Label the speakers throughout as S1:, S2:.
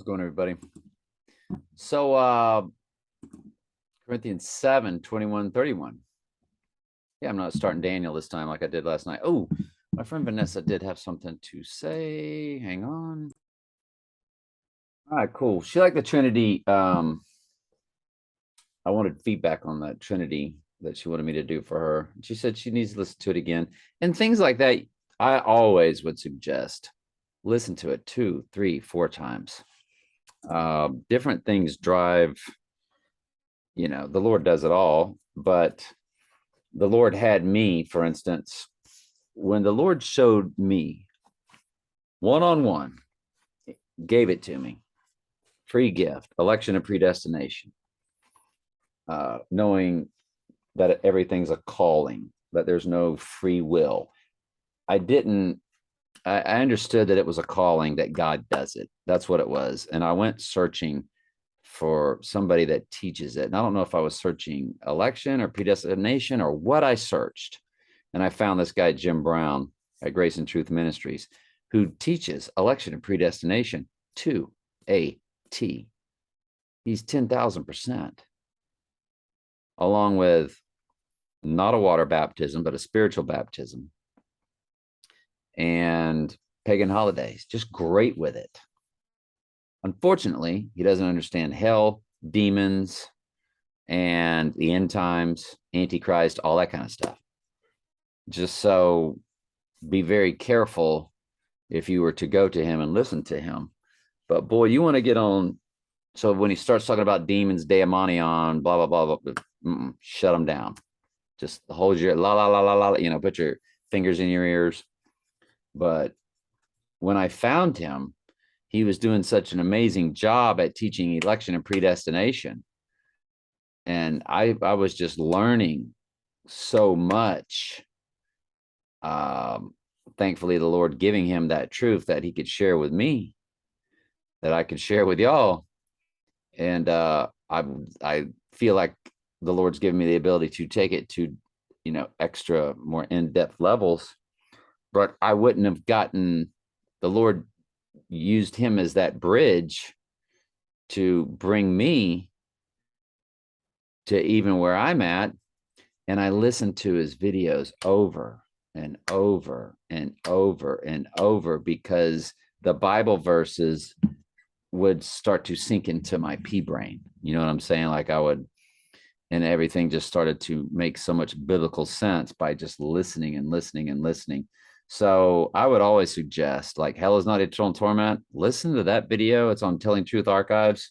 S1: How's it going, everybody? So, Corinthians 7:21-31. Yeah, I'm not starting Daniel this time like I did last night. Oh, my friend Vanessa did have something to say. Hang on. All right, cool. She liked the Trinity. I wanted feedback on that Trinity that she wanted me to do for her. She said she needs to listen to it again. And things like that, I always would suggest listen to it 2, 3, 4 times. Different things drive, the Lord does it all, but the Lord had me, for instance, when the Lord showed me one-on-one, gave it to me, free gift, election and predestination, knowing that everything's a calling, that there's no free will. I understood that it was a calling, that God does it. That's what it was. And I went searching for somebody that teaches it. And I don't know if I was searching election or predestination or what I searched. And I found this guy, Jim Brown at Grace and Truth Ministries, who teaches election and predestination to a T. He's 10,000%, along with not a water baptism, but a spiritual baptism and pagan holidays, just great with it. Unfortunately, he doesn't understand hell, demons, and the end times, Antichrist, all that kind of stuff. Just so be very careful if you were to go to him and listen to him. But boy, you want to get on. So when he starts talking about demons, daemonion, blah, blah, blah, blah, shut him down. Just hold your la, la, la, la, la, put your fingers in your ears. But when I found him, he was doing such an amazing job at teaching election and predestination. And I was just learning so much. Thankfully, the Lord giving him that truth that he could share with me, that I could share with y'all. And I feel like the Lord's given me the ability to take it to, extra, more in-depth levels. But I wouldn't have gotten, the Lord used him as that bridge to bring me to even where I'm at. And I listened to his videos over and over and over and over because the Bible verses would start to sink into my pea brain. You know what I'm saying? Like and everything just started to make so much biblical sense by just listening and listening and listening. So I would always suggest, like, hell is not eternal torment. Listen to that video. It's on Telling Truth Archives.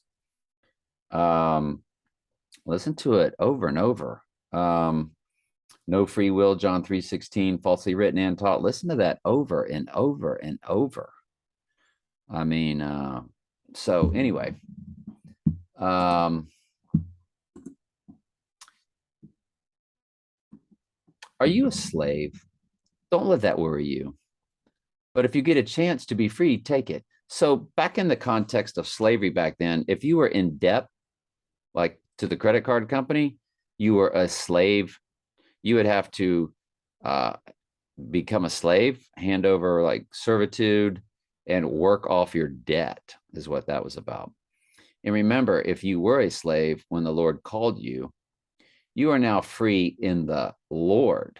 S1: Listen to it over and over. No free will, John 3:16, falsely written and taught. Listen to that over and over and over. I mean, so anyway, are you a slave? Don't let that worry you. But if you get a chance to be free, take it. So back in the context of slavery back then, if you were in debt, like to the credit card company, you were a slave. You would have to become a slave, hand over like servitude, and work off your debt is what that was about. And remember, if you were a slave when the Lord called you, you are now free in the Lord.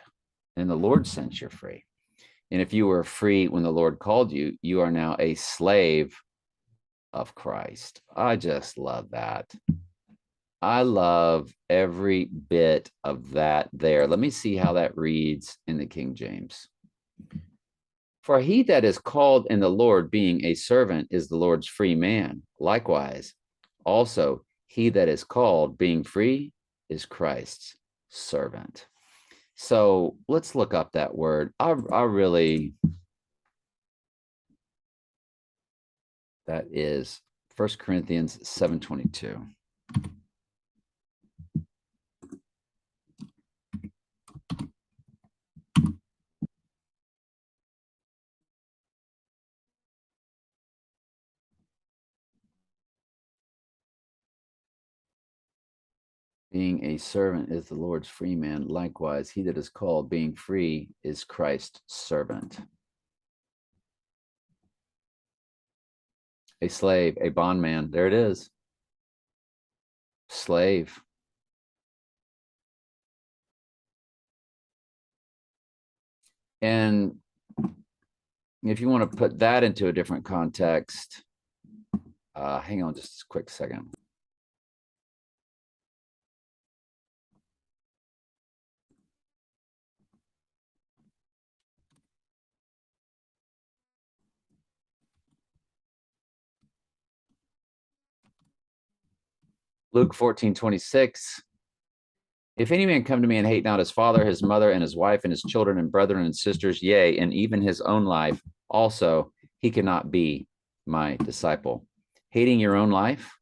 S1: In the Lord sense, you're free. And if you were free when the Lord called you, you are now a slave of Christ. I just love that. I love every bit of that there. Let me see how that reads in the King James. For he that is called in the Lord, being a servant, is the Lord's free man. Likewise, also he that is called, being free, is Christ's servant. So let's look up that word. I really, that is 1 Corinthians 7:22. Being a servant is the Lord's free man. Likewise, he that is called, being free, is Christ's servant. A slave, a bondman. There it is. Slave. And if you want to put that into a different context, hang on just a quick second. Luke 14:26. If any man come to me and hate not his father, his mother, and his wife, and his children, and brethren, and sisters, yea, and even his own life, also, he cannot be my disciple. Hating your own life?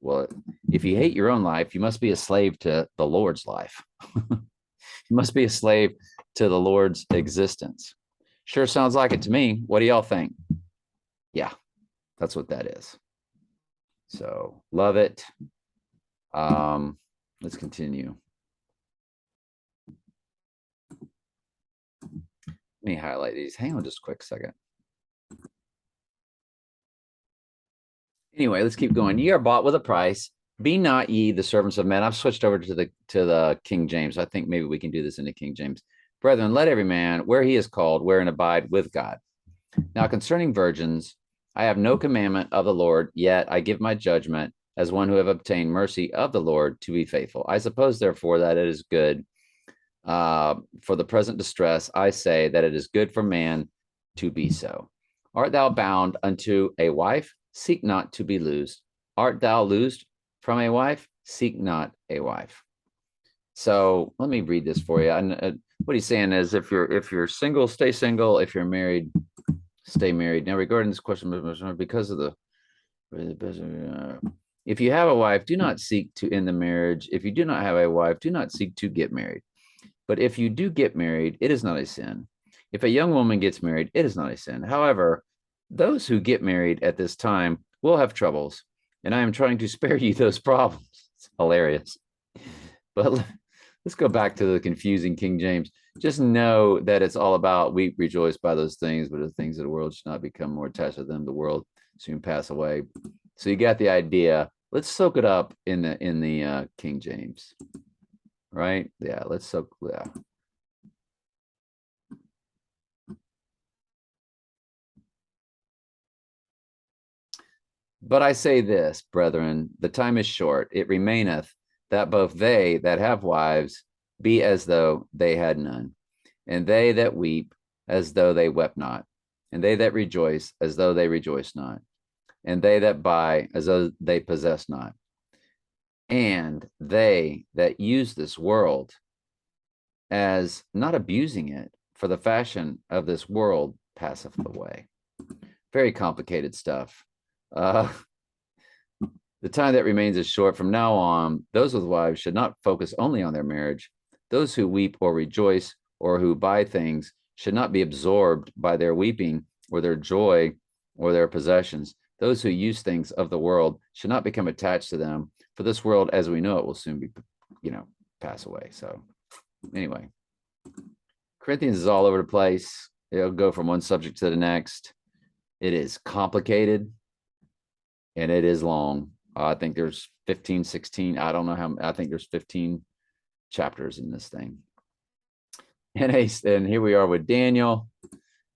S1: Well, if you hate your own life, you must be a slave to the Lord's life. You must be a slave to the Lord's existence. Sure sounds like it to me. What do y'all think? Yeah, that's what that is. So love it. Let's continue. Let me highlight these. Hang on just a quick second. Anyway, let's keep going. Ye are bought with a price. Be not ye the servants of men. I've switched over to the King James. I think maybe we can do this in the King James. Brethren, let every man, where he is called, wherein abide with God. Now concerning virgins, I have no commandment of the Lord, yet I give my judgment as one who have obtained mercy of the Lord to be faithful. I suppose, therefore, that it is good for the present distress. I say that it is good for man to be so. Art thou bound unto a wife? Seek not to be loosed. Art thou loosed from a wife? Seek not a wife. So let me read this for you. And what he's saying is, if you're single, stay single. If you're married, stay married. Now, regarding this question, because of if you have a wife, do not seek to end the marriage. If you do not have a wife, do not seek to get married. But if you do get married, it is not a sin. If a young woman gets married, it is not a sin. However, those who get married at this time will have troubles, and I am trying to spare you those problems. It's hilarious. But let's go back to the confusing King James. Just know that it's all about weep, rejoice by those things, but the things of the world should not become more attached to them. The world soon pass away. So you got the idea. Let's soak it up in the King James, right? Yeah, let's soak. Yeah. But I say this, brethren, the time is short. It remaineth that both they that have wives be as though they had none, and they that weep as though they wept not, and they that rejoice as though they rejoice not, and they that buy as though they possess not, and they that use this world as not abusing it, for the fashion of this world passeth away. Very complicated stuff. The time that remains is short. From now on, those with wives should not focus only on their marriage. Those who weep or rejoice or who buy things should not be absorbed by their weeping or their joy or their possessions. Those who use things of the world should not become attached to them, for this world, as we know it, will soon be, pass away. So anyway, Corinthians is all over the place. It'll go from one subject to the next. It is complicated and it is long. I think there's 15, 16. I don't know how. I think there's 15 chapters in this thing. And here we are with Daniel.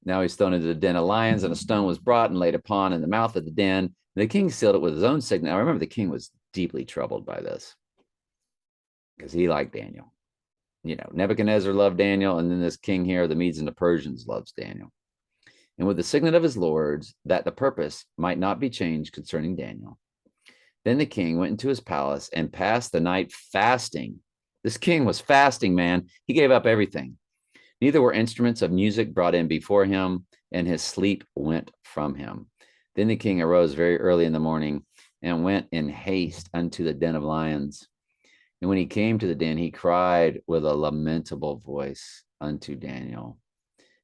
S1: Now he's thrown into the den of lions, and a stone was brought and laid upon in the mouth of the den. And the king sealed it with his own signet. Now remember, the king was deeply troubled by this because he liked Daniel. Nebuchadnezzar loved Daniel, and then this king here, the Medes and the Persians, loves Daniel. And with the signet of his lords, that the purpose might not be changed concerning Daniel. Then the king went into his palace and passed the night fasting. This king was fasting, man. He gave up everything. Neither were instruments of music brought in before him, and his sleep went from him. Then the king arose very early in the morning and went in haste unto the den of lions. And when he came to the den, he cried with a lamentable voice unto Daniel.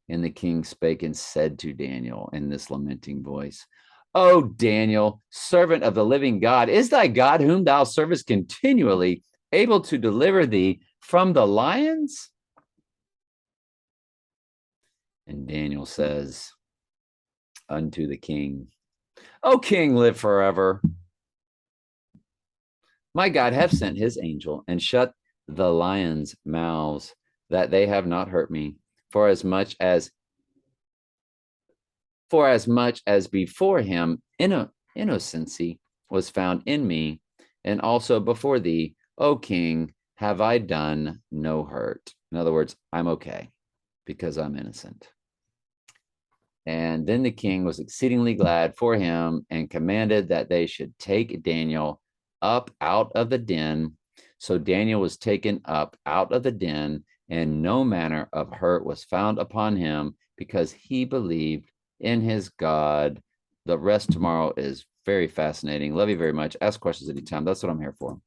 S1: And the king spake and said to Daniel in this lamenting voice, O Daniel, servant of the living God, is thy God whom thou servest continually able to deliver thee from the lions? And Daniel says unto the king, O king, live forever. My God have sent his angel and shut the lions' mouths, that they have not hurt me, for as much as before him innocency was found in me, and also before thee, O king, have I done no hurt. In other words, I'm okay because I'm innocent. And then the king was exceedingly glad for him and commanded that they should take Daniel up out of the den. So Daniel was taken up out of the den, and no manner of hurt was found upon him because he believed in his God. The rest tomorrow is very fascinating. Love you very much. Ask questions anytime. That's what I'm here for.